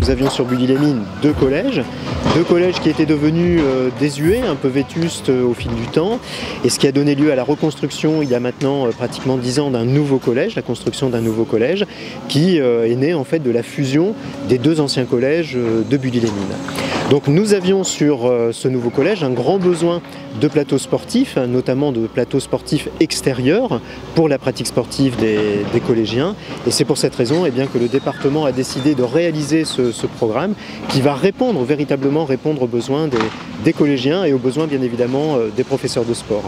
nous avions sur Bully-les-Mines deux collèges qui étaient devenus désuets, un peu vétustes au fil du temps, et ce qui a donné lieu à la reconstruction il y a maintenant pratiquement 10 ans d'un nouveau collège, la construction d'un nouveau collège qui est né en fait de la fusion des deux anciens collèges de Bully-les-Mines. Donc nous avions sur ce nouveau collège un grand besoin de plateaux sportifs, notamment de plateaux sportifs extérieurs pour la pratique sportive des collégiens. Et c'est pour cette raison que le département a décidé de réaliser ce programme qui va véritablement répondre aux besoins des collégiens et aux besoins bien évidemment des professeurs de sport.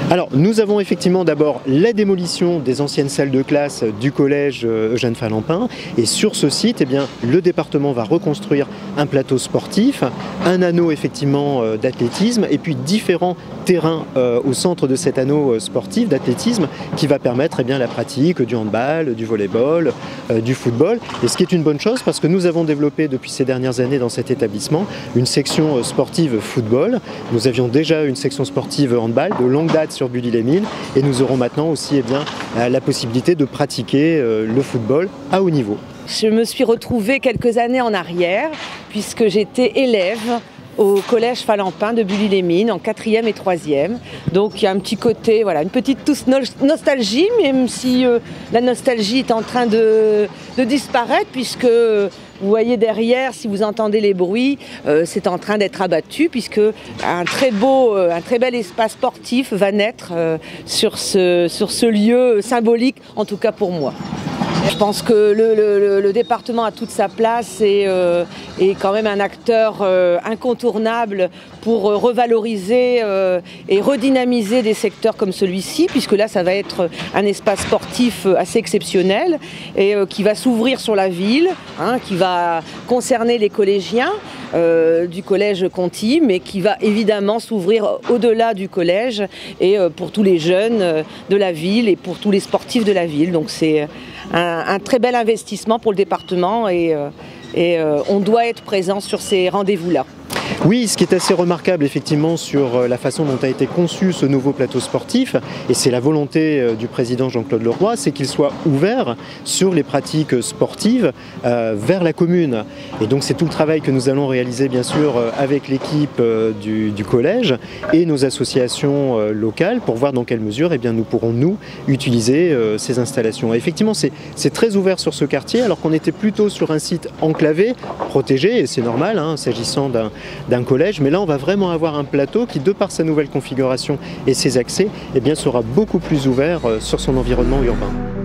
Alors nous avons effectivement d'abord la démolition des anciennes salles de classe du collège Eugène Falempin, et sur ce site le département va reconstruire un plateau sportif, un anneau effectivement d'athlétisme et puis différents terrains au centre de cet anneau sportif d'athlétisme qui va permettre la pratique du handball, du volleyball, du football, et ce qui est une bonne chose parce que nous avons développé depuis ces dernières années dans cet établissement une section sportive football. Nous avions déjà une section sportive handball de longue date sur Bully-les-Mines, et nous aurons maintenant aussi la possibilité de pratiquer le football à haut niveau. Je me suis retrouvée quelques années en arrière puisque j'étais élève au collège Falempin de Bully-les-Mines en 4e et 3e. Donc il y a un petit côté, une petite nostalgie, même si la nostalgie est en train de disparaître puisque vous voyez derrière, si vous entendez les bruits, c'est en train d'être abattu puisque un très bel espace sportif va naître sur ce lieu symbolique, en tout cas pour moi. Je pense que le département a toute sa place et est quand même un acteur incontournable pour revaloriser et redynamiser des secteurs comme celui-ci, puisque là ça va être un espace sportif assez exceptionnel et qui va s'ouvrir sur la ville, qui va concerner les collégiens du collège Conti, mais qui va évidemment s'ouvrir au-delà du collège et pour tous les jeunes de la ville et pour tous les sportifs de la ville. Donc c'est un très bel investissement pour le département et on doit être présent sur ces rendez-vous-là. Oui, ce qui est assez remarquable effectivement sur la façon dont a été conçu ce nouveau plateau sportif, et c'est la volonté du président Jean-Claude Leroy, c'est qu'il soit ouvert sur les pratiques sportives vers la commune. Et donc c'est tout le travail que nous allons réaliser bien sûr avec l'équipe du collège et nos associations locales pour voir dans quelle mesure nous pourrons nous utiliser ces installations. Et effectivement c'est très ouvert sur ce quartier alors qu'on était plutôt sur un site enclavé, protégé, et c'est normal s'agissant d'un collège, mais là on va vraiment avoir un plateau qui, de par sa nouvelle configuration et ses accès, sera beaucoup plus ouvert sur son environnement urbain.